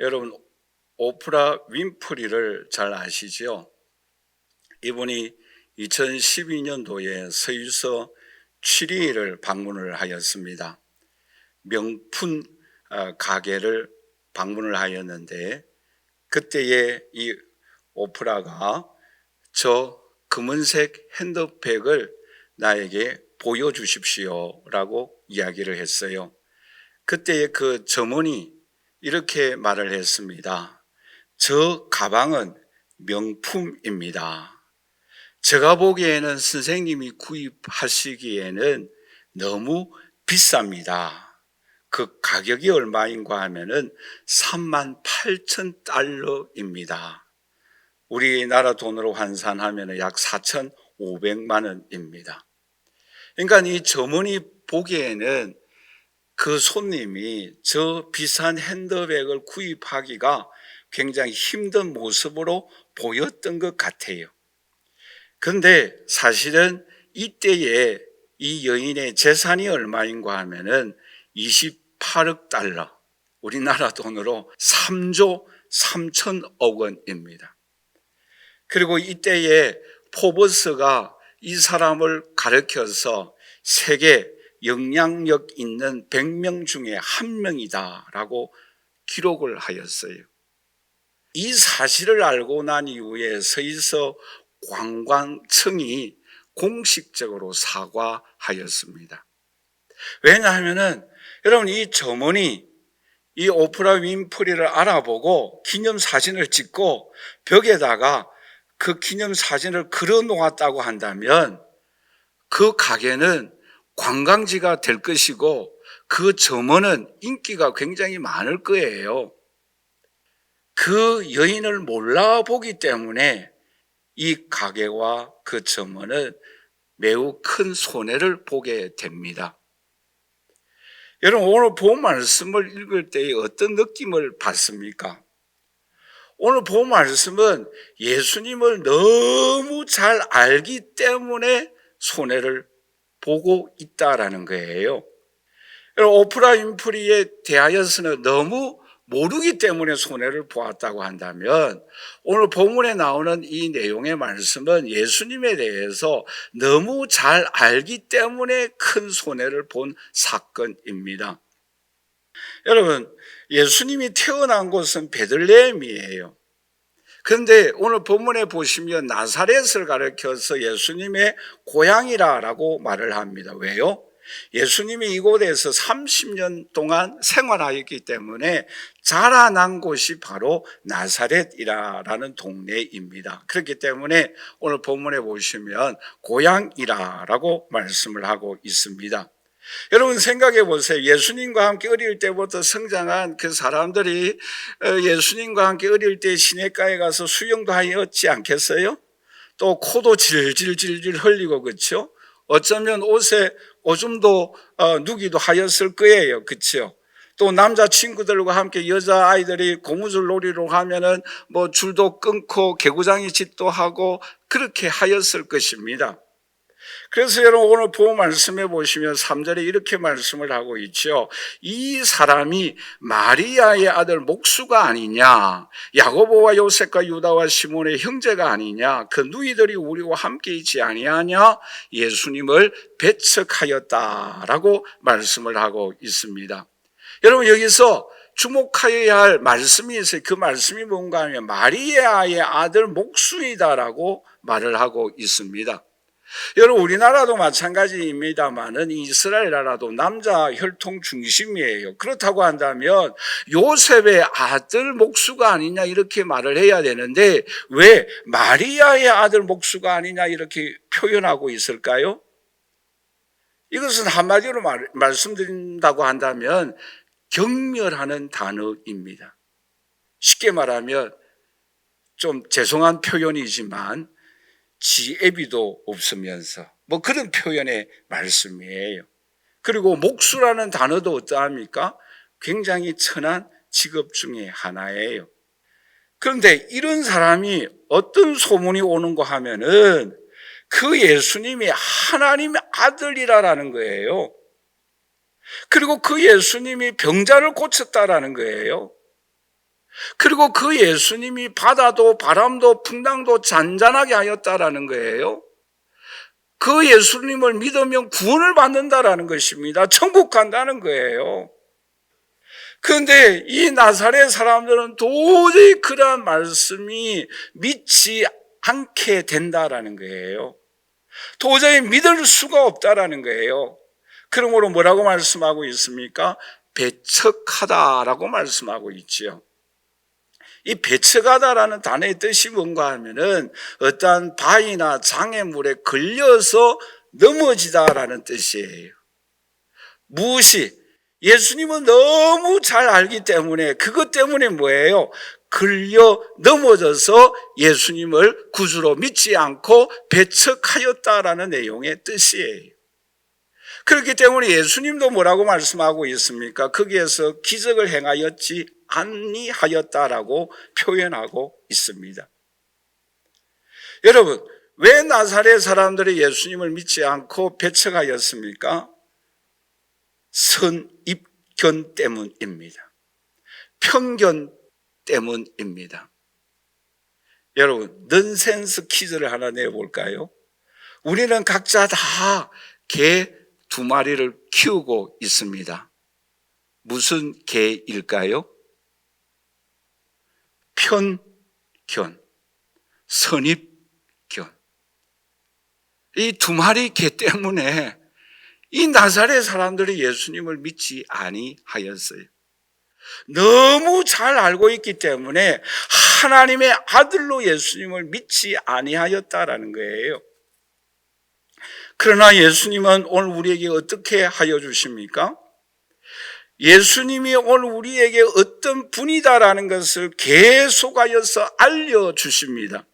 여러분, 오프라 윈프리를 잘 아시죠? 이분이 2012년도에 서유서 취리히를 방문을 하였습니다. 명품 가게를 방문을 하였는데, 그때에 이 오프라가 저 검은색 핸드백을 나에게 보여주십시오 라고 이야기를 했어요. 그때의 그 점원이 이렇게 말을 했습니다. 저 가방은 명품입니다. 제가 보기에는 선생님이 구입하시기에는 너무 비쌉니다. 그 가격이 얼마인가 하면은 38,000달러입니다. 우리나라 돈으로 환산하면 약 4,500만 원입니다. 그러니까 이 점원이 보기에는 그 손님이 저 비싼 핸드백을 구입하기가 굉장히 힘든 모습으로 보였던 것 같아요. 그런데 사실은 이때에 이 여인의 재산이 얼마인가 하면은 28억 달러, 우리나라 돈으로 3조 3천억 원입니다. 그리고 이때에 포브스가 이 사람을 가리켜서 세계 영향력 있는 100명 중에 한 명이다라고 기록을 하였어요. 이 사실을 알고 난 이후에 서유서 관광청이 공식적으로 사과하였습니다. 왜냐하면은 여러분, 이 점원이 이 오프라 윈프리를 알아보고 기념사진을 찍고 벽에다가 그 기념사진을 걸어 놓았다고 한다면 그 가게는 관광지가 될 것이고 그 점원은 인기가 굉장히 많을 거예요. 그 여인을 몰라보기 때문에 이 가게와 그 점원은 매우 큰 손해를 보게 됩니다. 여러분, 오늘 본 말씀을 읽을 때 어떤 느낌을 받습니까? 오늘 본 말씀은 예수님을 너무 잘 알기 때문에 손해를 보고 있다라는 거예요. 오프라 윈프리에 대하여서는 너무 모르기 때문에 손해를 보았다고 한다면, 오늘 본문에 나오는 이 내용의 말씀은 예수님에 대해서 너무 잘 알기 때문에 큰 손해를 본 사건입니다. 여러분, 예수님이 태어난 곳은 베들레헴이에요. 그런데 오늘 본문에 보시면 나사렛을 가리켜서 예수님의 고향이라고 말을 합니다. 왜요? 예수님이 이곳에서 30년 동안 생활하였기 때문에 자라난 곳이 바로 나사렛이라는 동네입니다. 그렇기 때문에 오늘 본문에 보시면 고향이라고 말씀을 하고 있습니다. 여러분, 생각해 보세요. 예수님과 함께 어릴 때부터 성장한 그 사람들이 예수님과 함께 어릴 때 시냇가에 가서 수영도 하였지 않겠어요? 또 코도 질질질질 흘리고, 그렇죠? 어쩌면 옷에 오줌도 누기도 하였을 거예요. 그렇죠? 또 남자친구들과 함께 여자아이들이 고무줄 놀이로 하면은 뭐 줄도 끊고 개구장이 짓도 하고 그렇게 하였을 것입니다. 그래서 여러분, 오늘 보호 말씀해 보시면 3절에 이렇게 말씀을 하고 있죠. 이 사람이 마리아의 아들 목수가 아니냐, 야고보와 요셉과 유다와 시몬의 형제가 아니냐, 그 누이들이 우리와 함께 있지 아니하냐, 예수님을 배척하였다라고 말씀을 하고 있습니다. 여러분, 여기서 주목하여야 할 말씀이 있어요. 그 말씀이 뭔가 하면 마리아의 아들 목수이다라고 말을 하고 있습니다. 여러분, 우리나라도 마찬가지입니다만은 이스라엘 나라도 남자 혈통 중심이에요. 그렇다고 한다면 요셉의 아들 목수가 아니냐 이렇게 말을 해야 되는데 왜 마리아의 아들 목수가 아니냐 이렇게 표현하고 있을까요? 이것은 한마디로 말씀드린다고 한다면 경멸하는 단어입니다. 쉽게 말하면 좀 죄송한 표현이지만 지애비도 없으면서 뭐 그런 표현의 말씀이에요. 그리고 목수라는 단어도 어떠합니까? 굉장히 천한 직업 중에 하나예요. 그런데 이런 사람이 어떤 소문이 오는가 하면은 그 예수님이 하나님의 아들이라는 거예요. 그리고 그 예수님이 병자를 고쳤다라는 거예요. 그리고 그 예수님이 바다도 바람도 풍랑도 잔잔하게 하였다라는 거예요. 그 예수님을 믿으면 구원을 받는다라는 것입니다. 천국 간다는 거예요. 그런데 이 나사렛 사람들은 도저히 그러한 말씀이 믿지 않게 된다라는 거예요. 도저히 믿을 수가 없다라는 거예요. 그러므로 뭐라고 말씀하고 있습니까? 배척하다라고 말씀하고 있지요. 이 배척하다라는 단어의 뜻이 뭔가 하면은 어떠한 바위나 장애물에 걸려서 넘어지다라는 뜻이에요. 무엇이? 예수님은 너무 잘 알기 때문에 그것 때문에 뭐예요? 걸려 넘어져서 예수님을 구주로 믿지 않고 배척하였다라는 내용의 뜻이에요. 그렇기 때문에 예수님도 뭐라고 말씀하고 있습니까? 거기에서 기적을 행하였지 아니하였다라고 표현하고 있습니다. 여러분, 왜 나사렛 사람들이 예수님을 믿지 않고 배척하였습니까? 선입견 때문입니다. 편견 때문입니다. 여러분, 넌센스 퀴즈를 하나 내볼까요? 우리는 각자 다 개 2마리를 키우고 있습니다. 무슨 개일까요? 편견, 선입견. 이 2마리 개 때문에 이 나사렛 사람들이 예수님을 믿지 아니하였어요. 너무 잘 알고 있기 때문에 하나님의 아들로 예수님을 믿지 아니하였다라는 거예요. 그러나 예수님은 오늘 우리에게 어떻게 하여 주십니까? 예수님이 오늘 우리에게 어떤 분이다라는 것을 계속하여서 알려주십니다.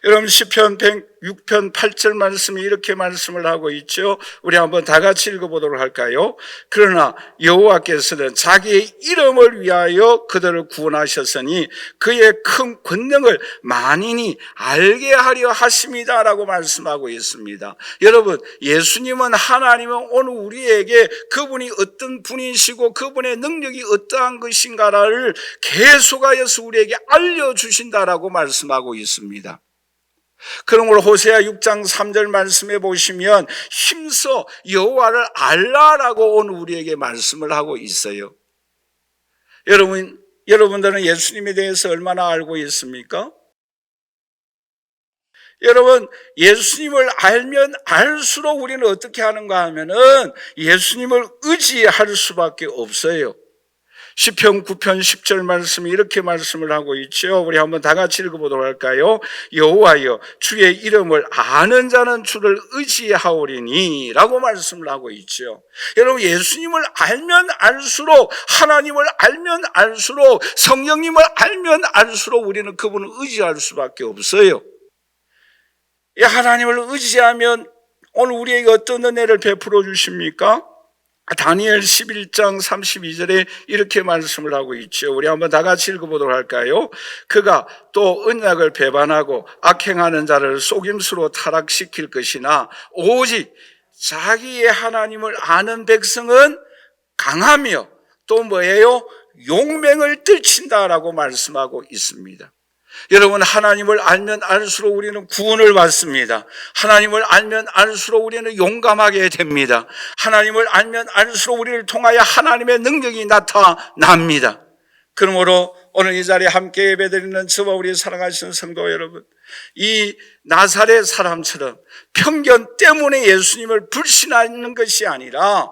여러분, 시편 106편 8절 말씀이 이렇게 말씀을 하고 있죠. 우리 한번 다 같이 읽어보도록 할까요? 그러나 여호와께서는 자기의 이름을 위하여 그들을 구원하셨으니 그의 큰 권능을 만인이 알게 하려 하심이다라고 말씀하고 있습니다. 여러분, 예수님은, 하나님은 오늘 우리에게 그분이 어떤 분이시고 그분의 능력이 어떠한 것인가를 계속하여서 우리에게 알려주신다라고 말씀하고 있습니다. 그러므로 호세아 6장 3절 말씀해 보시면 힘써 여호와를 알라라고 오늘 우리에게 말씀을 하고 있어요. 여러분들은 예수님에 대해서 얼마나 알고 있습니까? 여러분, 예수님을 알면 알수록 우리는 어떻게 하는가 하면은 예수님을 의지할 수밖에 없어요. 시편 9편 10절 말씀이 이렇게 말씀을 하고 있죠. 우리 한번 다 같이 읽어보도록 할까요? 여호와여, 주의 이름을 아는 자는 주를 의지하오리니 라고 말씀을 하고 있죠. 여러분, 예수님을 알면 알수록, 하나님을 알면 알수록, 성령님을 알면 알수록 우리는 그분을 의지할 수밖에 없어요. 하나님을 의지하면 오늘 우리에게 어떤 은혜를 베풀어 주십니까? 다니엘 11장 32절에 이렇게 말씀을 하고 있죠. 우리 한번 다 같이 읽어보도록 할까요? 그가 또 언약을 배반하고 악행하는 자를 속임수로 타락시킬 것이나 오직 자기의 하나님을 아는 백성은 강하며 또 뭐예요? 용맹을 떨친다라고 말씀하고 있습니다. 여러분, 하나님을 알면 알수록 우리는 구원을 받습니다. 하나님을 알면 알수록 우리는 용감하게 됩니다. 하나님을 알면 알수록 우리를 통하여 하나님의 능력이 나타납니다. 그러므로 오늘 이 자리에 함께 예배드리는 저와 우리 사랑하시는 성도 여러분, 이 나사렛 사람처럼 편견 때문에 예수님을 불신하는 것이 아니라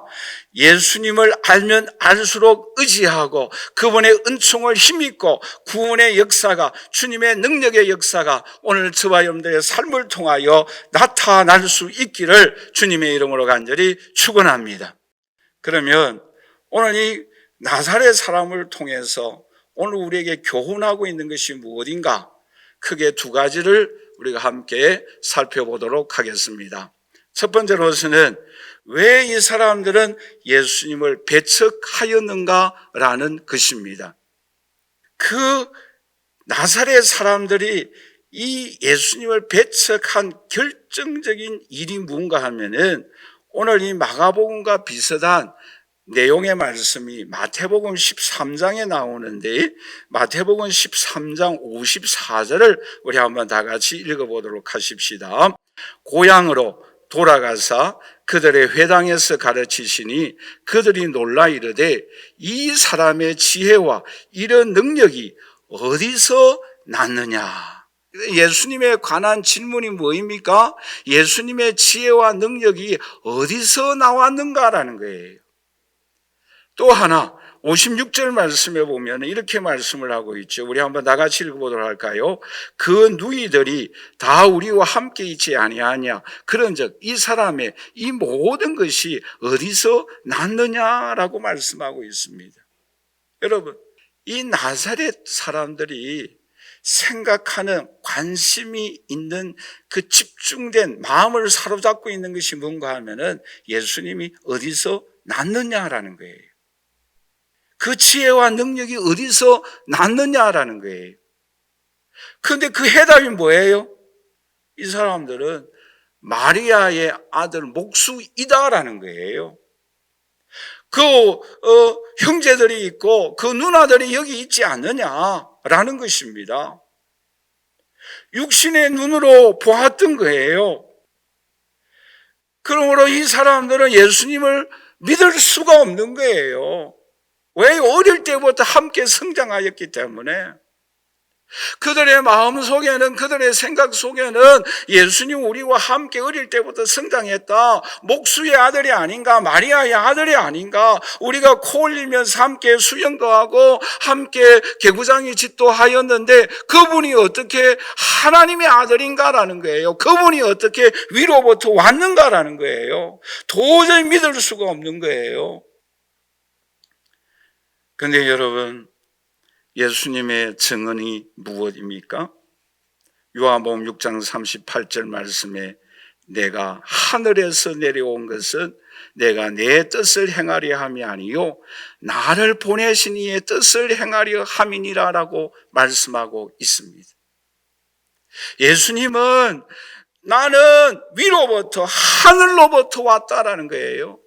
예수님을 알면 알수록 의지하고 그분의 은총을 힘입고 구원의 역사가, 주님의 능력의 역사가 오늘 저와 여러분들의 삶을 통하여 나타날 수 있기를 주님의 이름으로 간절히 축원합니다. 그러면 오늘 이 나사렛 사람을 통해서 오늘 우리에게 교훈하고 있는 것이 무엇인가? 크게 2가지를 우리가 함께 살펴보도록 하겠습니다. 첫 번째로서는 왜 이 사람들은 예수님을 배척하였는가라는 것입니다. 그 나사렛 사람들이 이 예수님을 배척한 결정적인 일이 뭔가 하면은 오늘 이 마가복음과 비슷한 내용의 말씀이 마태복음 13장에 나오는데 마태복음 13장 54절을 우리 한번 다 같이 읽어보도록 하십시다. 고향으로 돌아가사 그들의 회당에서 가르치시니 그들이 놀라 이르되 이 사람의 지혜와 이런 능력이 어디서 났느냐. 예수님에 관한 질문이 뭐입니까? 예수님의 지혜와 능력이 어디서 나왔는가라는 거예요. 또 하나 56절 말씀에 보면 이렇게 말씀을 하고 있죠. 우리 한번 다 같이 읽어보도록 할까요? 그 누이들이 다 우리와 함께 있지 아니하냐. 그런즉 이 사람의 이 모든 것이 어디서 났느냐라고 말씀하고 있습니다. 여러분, 이 나사렛 사람들이 생각하는 관심이 있는 그 집중된 마음을 사로잡고 있는 것이 뭔가 하면은 예수님이 어디서 났느냐라는 거예요. 그 지혜와 능력이 어디서 났느냐라는 거예요. 그런데 그 해답이 뭐예요? 이 사람들은 마리아의 아들 목수이다라는 거예요. 그 형제들이 있고 그 누나들이 여기 있지 않느냐라는 것입니다. 육신의 눈으로 보았던 거예요. 그러므로 이 사람들은 예수님을 믿을 수가 없는 거예요. 왜? 어릴 때부터 함께 성장하였기 때문에. 그들의 마음 속에는, 그들의 생각 속에는 예수님 우리와 함께 어릴 때부터 성장했다. 목수의 아들이 아닌가, 마리아의 아들이 아닌가. 우리가 코 올리면서 함께 수영도 하고 함께 개구장이 짓도 하였는데 그분이 어떻게 하나님의 아들인가라는 거예요. 그분이 어떻게 위로부터 왔는가라는 거예요. 도저히 믿을 수가 없는 거예요. 그런데 여러분, 예수님의 증언이 무엇입니까? 요한복음 6장 38절 말씀에 내가 하늘에서 내려온 것은 내가 내 뜻을 행하려 함이 아니요 나를 보내신 이의 뜻을 행하려 함이니라라고 말씀하고 있습니다. 예수님은 나는 위로부터 하늘로부터 왔다라는 거예요.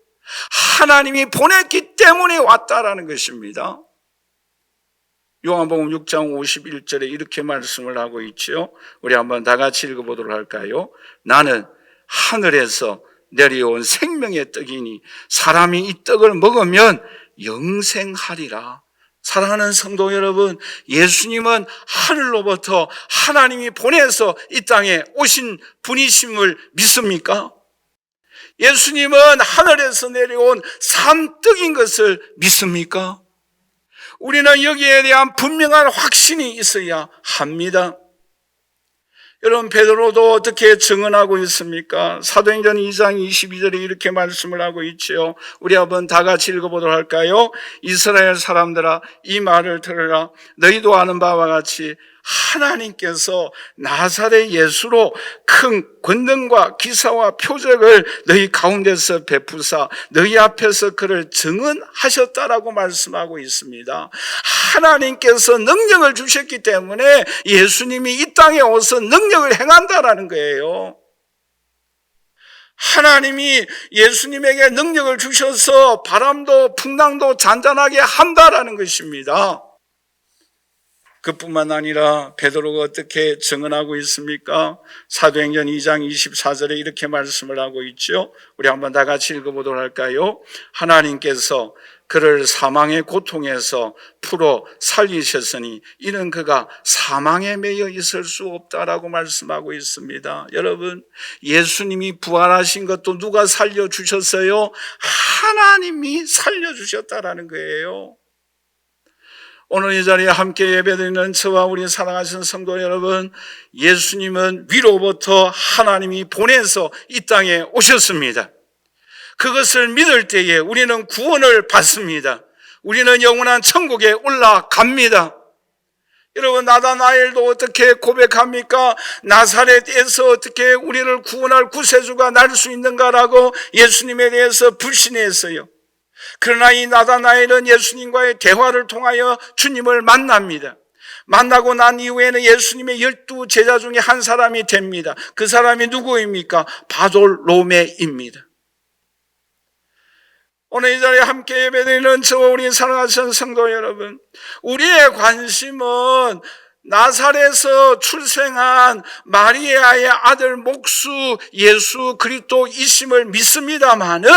하나님이 보냈기 때문에 왔다라는 것입니다. 요한복음 6장 51절에 이렇게 말씀을 하고 있죠. 우리 한번 다 같이 읽어보도록 할까요? 나는 하늘에서 내려온 생명의 떡이니 사람이 이 떡을 먹으면 영생하리라. 사랑하는 성도 여러분, 예수님은 하늘로부터 하나님이 보내서 이 땅에 오신 분이심을 믿습니까? 예수님은 하늘에서 내려온 산떡인 것을 믿습니까? 우리는 여기에 대한 분명한 확신이 있어야 합니다. 여러분, 베드로도 어떻게 증언하고 있습니까? 사도행전 2장 22절에 이렇게 말씀을 하고 있죠. 우리 한번 다 같이 읽어보도록 할까요? 이스라엘 사람들아 이 말을 들으라. 너희도 아는 바와 같이 하나님께서 나사렛 예수로 큰 권능과 기사와 표적을 너희 가운데서 베푸사 너희 앞에서 그를 증언하셨다라고 말씀하고 있습니다. 하나님께서 능력을 주셨기 때문에 예수님이 이 땅에 오서 능력을 행한다라는 거예요. 하나님이 예수님에게 능력을 주셔서 바람도 풍랑도 잔잔하게 한다라는 것입니다. 그뿐만 아니라 베드로가 어떻게 증언하고 있습니까? 사도행전 2장 24절에 이렇게 말씀을 하고 있죠. 우리 한번 다 같이 읽어보도록 할까요? 하나님께서 그를 사망의 고통에서 풀어 살리셨으니 이는 그가 사망에 매여 있을 수 없다라고 말씀하고 있습니다. 여러분, 예수님이 부활하신 것도 누가 살려주셨어요? 하나님이 살려주셨다라는 거예요. 오늘 이 자리에 함께 예배드리는 저와 우리 사랑하시는 성도 여러분, 예수님은 위로부터 하나님이 보내서 이 땅에 오셨습니다. 그것을 믿을 때에 우리는 구원을 받습니다. 우리는 영원한 천국에 올라갑니다. 여러분, 나다나엘도 어떻게 고백합니까? 나사렛에서 어떻게 우리를 구원할 구세주가 날 수 있는가라고 예수님에 대해서 불신했어요. 그러나 이 나다나엘은 예수님과의 대화를 통하여 주님을 만납니다. 만나고 난 이후에는 예수님의 12 제자 중에 한 사람이 됩니다. 그 사람이 누구입니까? 바돌로메입니다. 오늘 이 자리에 함께 예배드리는 저와 우리 사랑하시는 성도 여러분, 우리의 관심은 나사렛에서 출생한 마리아의 아들 목수 예수 그리스도이심을 믿습니다마는,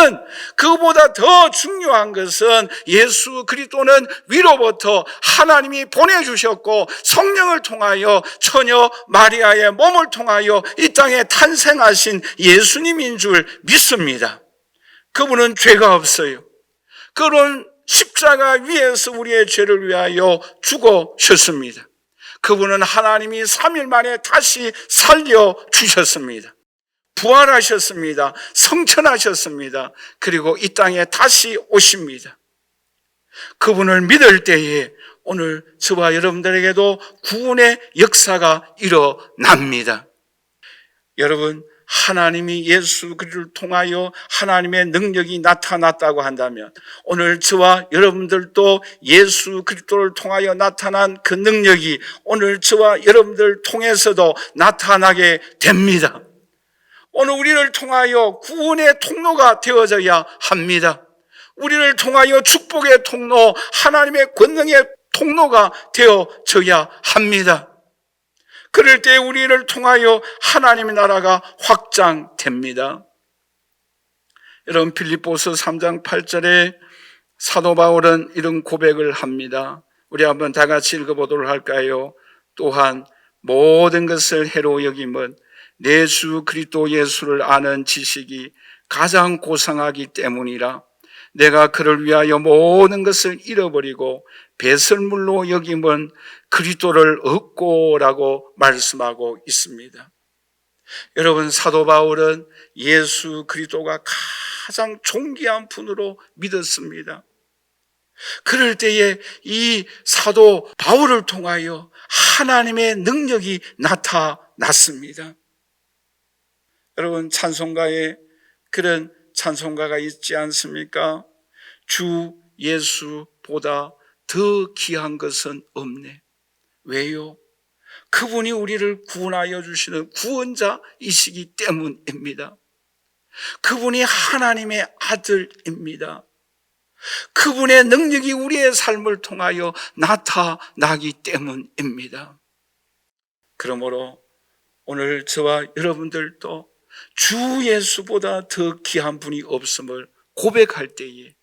그보다 더 중요한 것은 예수 그리스도는 위로부터 하나님이 보내주셨고 성령을 통하여 처녀 마리아의 몸을 통하여 이 땅에 탄생하신 예수님인 줄 믿습니다. 그분은 죄가 없어요. 그분은 십자가 위에서 우리의 죄를 위하여 죽으셨습니다. 그분은 하나님이 3일 만에 다시 살려주셨습니다. 부활하셨습니다. 성천하셨습니다. 그리고 이 땅에 다시 오십니다. 그분을 믿을 때에 오늘 저와 여러분들에게도 구원의 역사가 일어납니다. 여러분, 하나님이 예수 그리스도를 통하여 하나님의 능력이 나타났다고 한다면, 오늘 저와 여러분들도 예수 그리스도를 통하여 나타난 그 능력이 오늘 저와 여러분들 통해서도 나타나게 됩니다. 오늘 우리를 통하여 구원의 통로가 되어져야 합니다. 우리를 통하여 축복의 통로, 하나님의 권능의 통로가 되어져야 합니다. 그럴 때 우리를 통하여 하나님의 나라가 확장됩니다. 여러분, 빌립보서 3장 8절에 사도 바울은 이런 고백을 합니다. 우리 한번 다 같이 읽어보도록 할까요? 또한 모든 것을 해로 여김은 내 주 그리스도 예수를 아는 지식이 가장 고상하기 때문이라. 내가 그를 위하여 모든 것을 잃어버리고 배설물로 여김은 그리스도를 얻고라고 말씀하고 있습니다. 여러분, 사도 바울은 예수 그리스도가 가장 존귀한 분으로 믿었습니다. 그럴 때에 이 사도 바울을 통하여 하나님의 능력이 나타났습니다. 여러분, 찬송가에 그런 찬송가가 있지 않습니까? 주 예수보다 더 귀한 것은 없네. 왜요? 그분이 우리를 구원하여 주시는 구원자이시기 때문입니다. 그분이 하나님의 아들입니다. 그분의 능력이 우리의 삶을 통하여 나타나기 때문입니다. 그러므로 오늘 저와 여러분들도 주 예수보다 더 귀한 분이 없음을 고백할 때에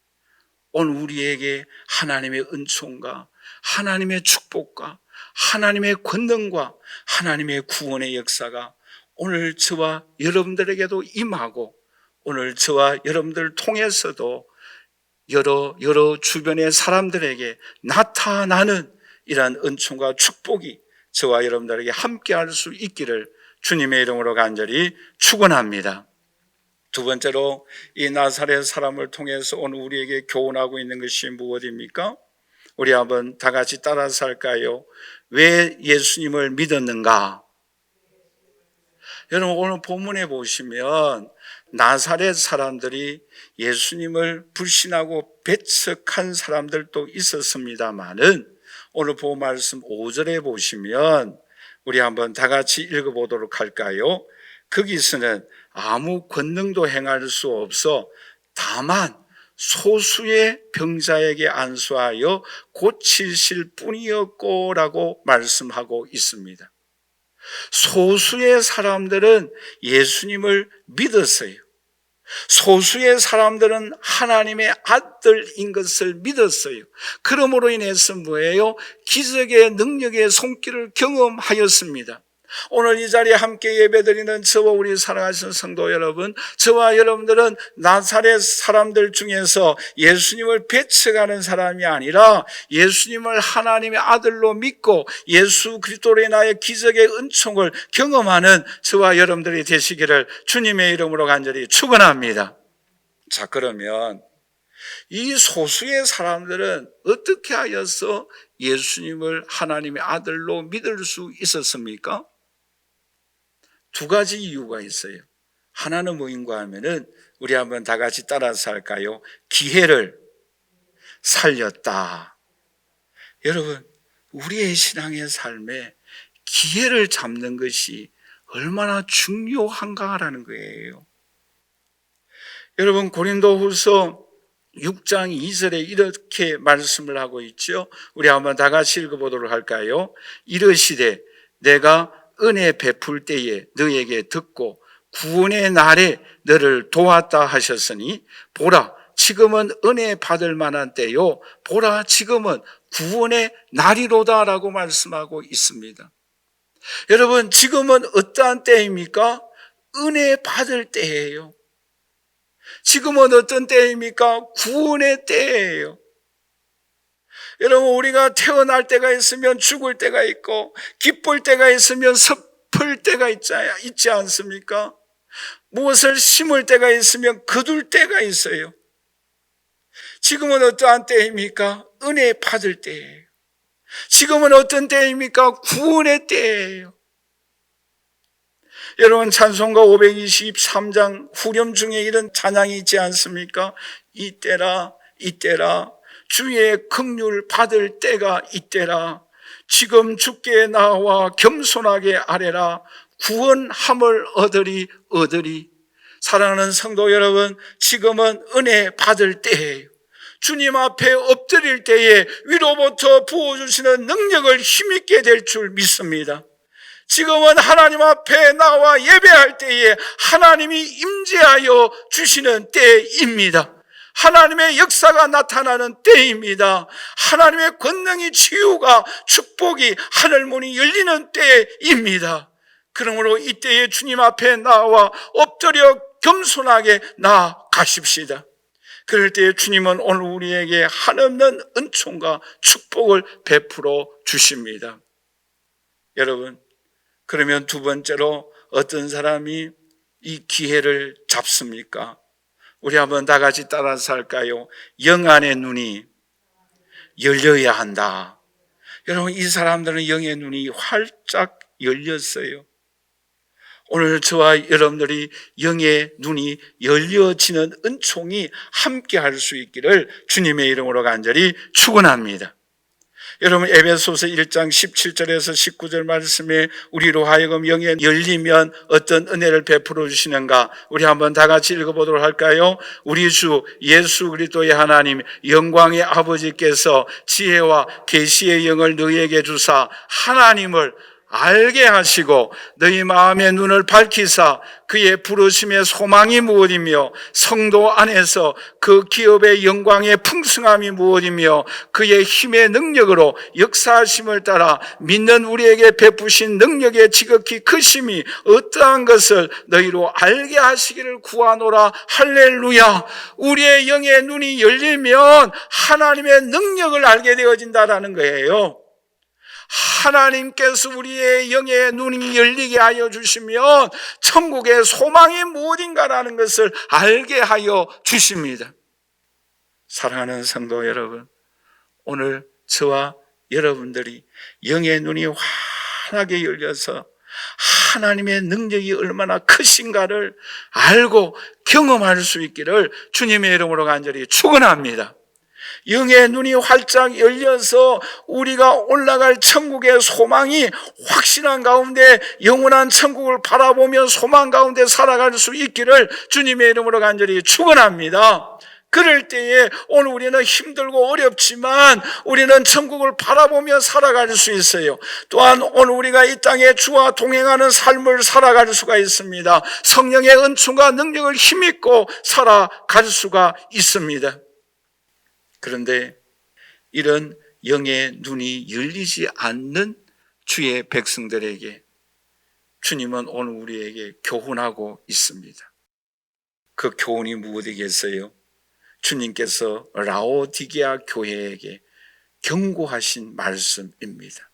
오늘 우리에게 하나님의 은총과 하나님의 축복과 하나님의 권능과 하나님의 구원의 역사가 오늘 저와 여러분들에게도 임하고, 오늘 저와 여러분들 통해서도 여러 주변의 사람들에게 나타나는 이러한 은총과 축복이 저와 여러분들에게 함께할 수 있기를 주님의 이름으로 간절히 축원합니다. 두 번째로, 이 나사렛 사람을 통해서 오늘 우리에게 교훈하고 있는 것이 무엇입니까? 우리 한번 다 같이 따라서 할까요? 왜 예수님을 믿었는가? 여러분, 오늘 본문에 보시면 나사렛 사람들이 예수님을 불신하고 배척한 사람들도 있었습니다만은, 오늘 본 말씀 5절에 보시면 우리 한번 다 같이 읽어보도록 할까요? 거기서는 아무 권능도 행할 수 없어 다만 소수의 병자에게 안수하여 고치실 뿐이었고 라고 말씀하고 있습니다. 소수의 사람들은 예수님을 믿었어요. 소수의 사람들은 하나님의 아들인 것을 믿었어요. 그러므로 인해서 뭐예요? 기적의 능력의 손길을 경험하였습니다. 오늘 이 자리에 함께 예배드리는 저와 우리 사랑하시는 성도 여러분, 저와 여러분들은 나사렛 사람들 중에서 예수님을 배척하는 사람이 아니라 예수님을 하나님의 아들로 믿고 예수 그리스도로 인하여 기적의 은총을 경험하는 저와 여러분들이 되시기를 주님의 이름으로 간절히 축원합니다. 자, 그러면 이 소수의 사람들은 어떻게 하여서 예수님을 하나님의 아들로 믿을 수 있었습니까? 두 가지 이유가 있어요. 하나는 뭐인가 하면은, 우리 한번 다 같이 따라서 할까요? 기회를 살렸다. 여러분, 우리의 신앙의 삶에 기회를 잡는 것이 얼마나 중요한가라는 거예요. 여러분, 고린도후서 6장 2절에 이렇게 말씀을 하고 있죠. 우리 한번 다 같이 읽어보도록 할까요? 이르시되 내가 은혜 베풀 때에 너에게 듣고 구원의 날에 너를 도왔다 하셨으니 보라 지금은 은혜 받을 만한 때요 보라 지금은 구원의 날이로다라고 말씀하고 있습니다. 여러분 지금은 어떠한 때입니까? 은혜 받을 때예요. 지금은 어떤 때입니까? 구원의 때예요. 여러분 우리가 태어날 때가 있으면 죽을 때가 있고 기쁠 때가 있으면 슬플 때가 있지 않습니까? 무엇을 심을 때가 있으면 거둘 때가 있어요. 지금은 어떠한 때입니까? 은혜 받을 때예요. 지금은 어떤 때입니까? 구원의 때예요. 여러분 찬송가 523장 후렴 중에 이런 찬양이 있지 않습니까? 이때라 이때라 주의 긍휼 받을 때가 이때라 지금 주께 나와 겸손하게 아뢰라 구원함을 얻으리. 사랑하는 성도 여러분, 지금은 은혜 받을 때예요. 주님 앞에 엎드릴 때에 위로부터 부어주시는 능력을 힘있게 될 줄 믿습니다. 지금은 하나님 앞에 나와 예배할 때에 하나님이 임재하여 주시는 때입니다. 하나님의 역사가 나타나는 때입니다. 하나님의 권능이 치유가 축복이 하늘문이 열리는 때입니다. 그러므로 이때에 주님 앞에 나와 엎드려 겸손하게 나아가십시다. 그럴 때에 주님은 오늘 우리에게 한없는 은총과 축복을 베풀어 주십니다. 여러분, 그러면 두 번째로 어떤 사람이 이 기회를 잡습니까? 우리 한번 다 같이 따라서 할까요? 영안의 눈이 열려야 한다. 여러분, 이 사람들은 영의 눈이 활짝 열렸어요. 오늘 저와 여러분들이 영의 눈이 열려지는 은총이 함께 할 수 있기를 주님의 이름으로 간절히 축원합니다. 여러분 에베소서 1장 17절에서 19절 말씀에 우리로 하여금 영에 열리면 어떤 은혜를 베풀어 주시는가 우리 한번 다 같이 읽어보도록 할까요? 우리 주 예수 그리스도의 하나님 영광의 아버지께서 지혜와 계시의 영을 너희에게 주사 하나님을 알게 하시고 너희 마음의 눈을 밝히사 그의 부르심의 소망이 무엇이며 성도 안에서 그 기업의 영광의 풍성함이 무엇이며 그의 힘의 능력으로 역사하심을 따라 믿는 우리에게 베푸신 능력의 지극히 크심이 어떠한 것을 너희로 알게 하시기를 구하노라. 할렐루야. 우리의 영의 눈이 열리면 하나님의 능력을 알게 되어진다라는 거예요. 하나님께서 우리의 영의 눈이 열리게 하여 주시면 천국의 소망이 무엇인가라는 것을 알게 하여 주십니다. 사랑하는 성도 여러분, 오늘 저와 여러분들이 영의 눈이 환하게 열려서 하나님의 능력이 얼마나 크신가를 알고 경험할 수 있기를 주님의 이름으로 간절히 축원합니다. 영의 눈이 활짝 열려서 우리가 올라갈 천국의 소망이 확신한 가운데 영원한 천국을 바라보며 소망 가운데 살아갈 수 있기를 주님의 이름으로 간절히 축원합니다. 그럴 때에 오늘 우리는 힘들고 어렵지만 우리는 천국을 바라보며 살아갈 수 있어요. 또한 오늘 우리가 이 땅에 주와 동행하는 삶을 살아갈 수가 있습니다. 성령의 은총과 능력을 힘입고 살아갈 수가 있습니다. 그런데 이런 영의 눈이 열리지 않는 주의 백성들에게 주님은 오늘 우리에게 교훈하고 있습니다. 그 교훈이 무엇이겠어요? 주님께서 라오디게아 교회에게 경고하신 말씀입니다.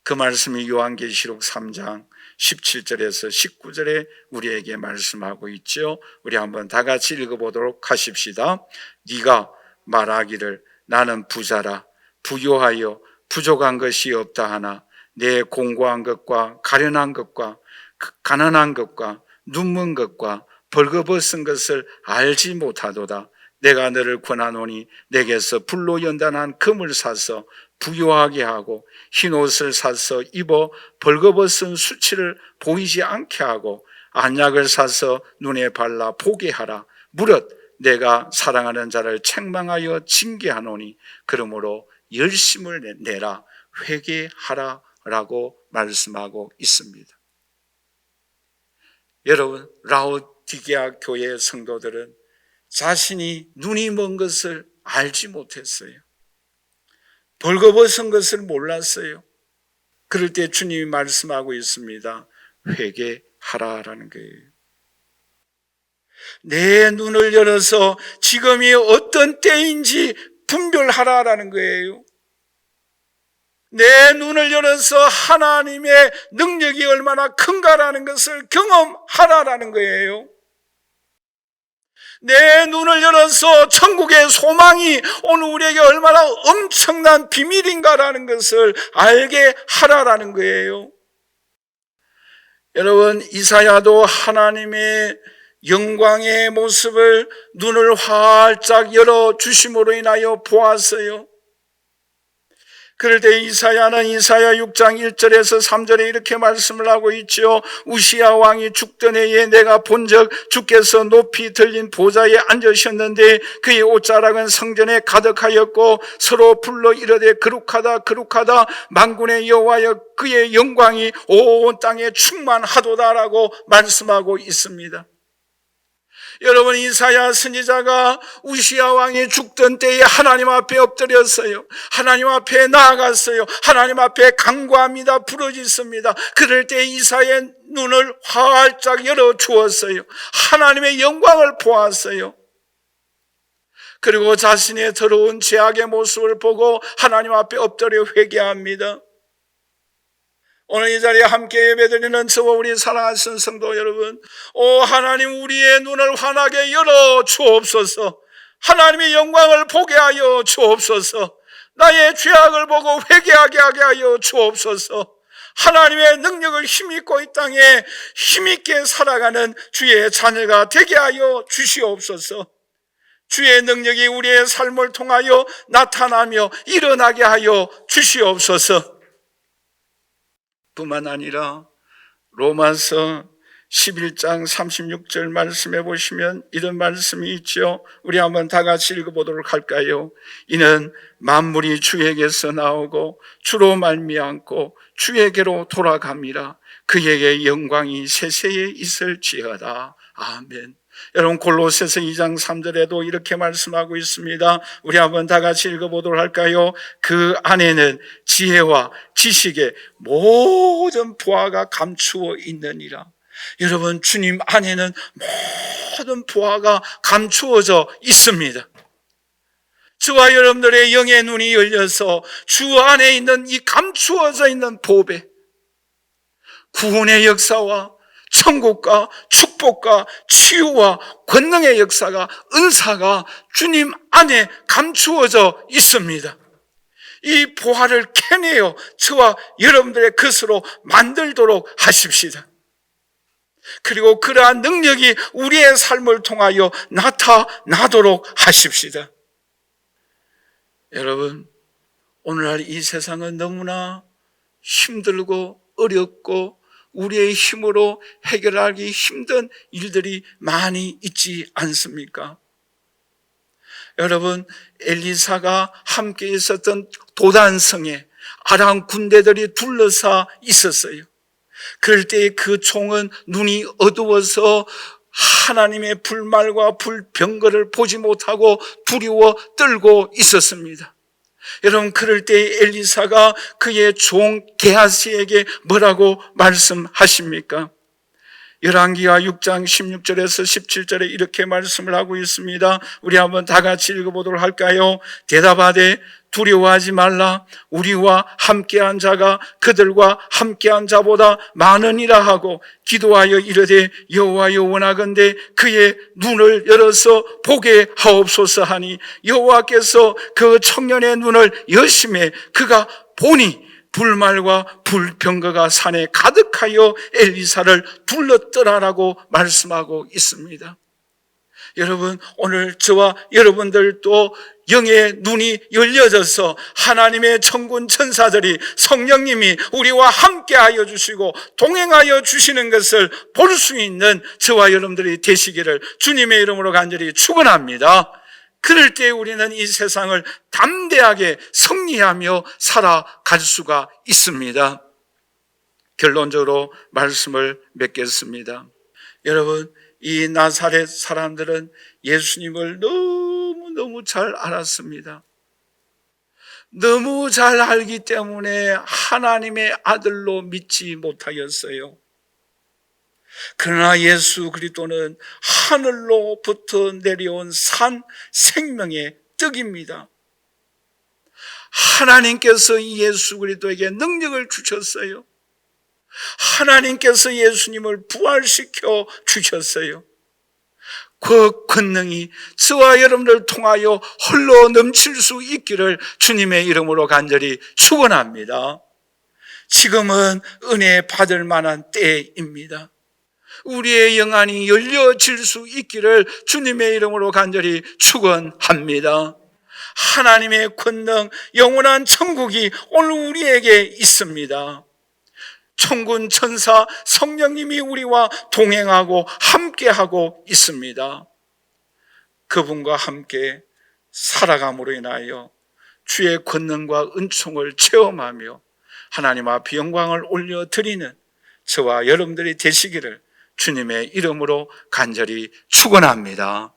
그 말씀이 요한계시록 3장 17절에서 19절에 우리에게 말씀하고 있죠. 우리 한번 다 같이 읽어보도록 하십시다. 네가 말하기를 나는 부자라 부요하여 부족한 것이 없다 하나 내 공고한 것과 가련한 것과 가난한 것과 눈먼 것과 벌거벗은 것을 알지 못하도다. 내가 너를 권하노니 내게서 불로 연단한 금을 사서 부요하게 하고 흰옷을 사서 입어 벌거벗은 수치를 보이지 않게 하고 안약을 사서 눈에 발라 보게 하라. 무릇 내가 사랑하는 자를 책망하여 징계하노니 그러므로 열심을 내라 회개하라 라고 말씀하고 있습니다. 여러분, 라오디게아 교회의 성도들은 자신이 눈이 먼 것을 알지 못했어요. 벌거벗은 것을 몰랐어요. 그럴 때 주님이 말씀하고 있습니다. 회개하라라는 거예요. 내 눈을 열어서 지금이 어떤 때인지 분별하라라는 거예요. 내 눈을 열어서 하나님의 능력이 얼마나 큰가라는 것을 경험하라라는 거예요. 내 눈을 열어서 천국의 소망이 오늘 우리에게 얼마나 엄청난 비밀인가라는 것을 알게 하라라는 거예요. 여러분, 이사야도 하나님의 영광의 모습을 눈을 활짝 열어 주심으로 인하여 보았어요. 그럴 때 이사야는 이사야 6장 1절에서 3절에 이렇게 말씀을 하고 있죠. 우시야 왕이 죽던 해에 내가 본적 주께서 높이 들린 보좌에 앉으셨는데 그의 옷자락은 성전에 가득하였고 서로 불러 이르되 거룩하다 거룩하다 만군의 여호와여 그의 영광이 온 땅에 충만하도다라고 말씀하고 있습니다. 여러분, 이사야 선지자가 우시야 왕이 죽던 때에 하나님 앞에 엎드렸어요. 하나님 앞에 나아갔어요. 하나님 앞에 간구합니다. 부르짖습니다. 그럴 때 이사야의 눈을 활짝 열어 주었어요. 하나님의 영광을 보았어요. 그리고 자신의 더러운 죄악의 모습을 보고 하나님 앞에 엎드려 회개합니다. 오늘 이 자리에 함께 예배드리는 저와 우리 사랑하신 성도 여러분, 하나님 우리의 눈을 환하게 열어 주옵소서. 하나님의 영광을 보게 하여 주옵소서. 나의 죄악을 보고 회개하게 하여 주옵소서. 하나님의 능력을 힘입고 이 땅에 힘있게 살아가는 주의 자녀가 되게 하여 주시옵소서. 주의 능력이 우리의 삶을 통하여 나타나며 일어나게 하여 주시옵소서. 뿐만 아니라 로마서 11장 36절 말씀해 보시면 이런 말씀이 있죠. 우리 한번 다 같이 읽어보도록 할까요? 이는 만물이 주에게서 나오고 주로 말미암고 주에게로 돌아갑니다. 그에게 영광이 세세에 있을지어다. 아멘. 여러분, 골로새서 2장 3절에도 이렇게 말씀하고 있습니다. 우리 한번 다 같이 읽어보도록 할까요? 그 안에는 지혜와 지식의 모든 부하가 감추어 있느니라. 여러분, 주님 안에는 모든 부하가 감추어져 있습니다. 저와 여러분들의 영의 눈이 열려서 주 안에 있는 이 감추어져 있는 보배, 구원의 역사와 천국과 축복과 치유와 권능의 역사가, 은사가 주님 안에 감추어져 있습니다. 이 보화를 캐내어 저와 여러분들의 것으로 만들도록 하십시다. 그리고 그러한 능력이 우리의 삶을 통하여 나타나도록 하십시다. 여러분, 오늘날 이 세상은 너무나 힘들고 어렵고 우리의 힘으로 해결하기 힘든 일들이 많이 있지 않습니까? 여러분, 엘리사가 함께 있었던 도단성에 아람 군대들이 둘러싸 있었어요. 그럴 때 그 총은 눈이 어두워서 하나님의 불말과 불병거를 보지 못하고 두려워 떨고 있었습니다. 여러분, 그럴 때 엘리사가 그의 종 게하시에게 뭐라고 말씀하십니까? 열왕기하 6장 16절에서 17절에 이렇게 말씀을 하고 있습니다. 우리 한번 다 같이 읽어보도록 할까요? 대답하되 두려워하지 말라. 우리와 함께한 자가 그들과 함께한 자보다 많으니라 하고 기도하여 이르되 여호와여 원하건대 그의 눈을 열어서 보게 하옵소서 하니 여호와께서 그 청년의 눈을 여심해 그가 보니 불말과 불병거가 산에 가득하여 엘리사를 둘렀더라라고 말씀하고 있습니다. 여러분, 오늘 저와 여러분들도 영의 눈이 열려져서 하나님의 천군 천사들이 성령님이 우리와 함께하여 주시고 동행하여 주시는 것을 볼 수 있는 저와 여러분들이 되시기를 주님의 이름으로 간절히 축원합니다. 그럴 때 우리는 이 세상을 담대하게 승리하며 살아갈 수가 있습니다. 결론적으로 말씀을 맺겠습니다. 여러분, 이 나사렛 사람들은 예수님을 너무 잘 알았습니다. 너무 잘 알기 때문에 하나님의 아들로 믿지 못하였어요. 그러나 예수 그리스도는 하늘로부터 내려온 산 생명의 떡입니다. 하나님께서 이 예수 그리스도에게 능력을 주셨어요. 하나님께서 예수님을 부활시켜 주셨어요. 그 권능이 저와 여러분을 통하여 흘러 넘칠 수 있기를 주님의 이름으로 간절히 축원합니다. 지금은 은혜 받을 만한 때입니다. 우리의 영안이 열려질 수 있기를 주님의 이름으로 간절히 축원합니다. 하나님의 권능, 영원한 천국이 오늘 우리에게 있습니다. 천군 천사 성령님이 우리와 동행하고 함께하고 있습니다. 그분과 함께 살아감으로 인하여 주의 권능과 은총을 체험하며 하나님 앞에 영광을 올려드리는 저와 여러분들이 되시기를 주님의 이름으로 간절히 축원합니다.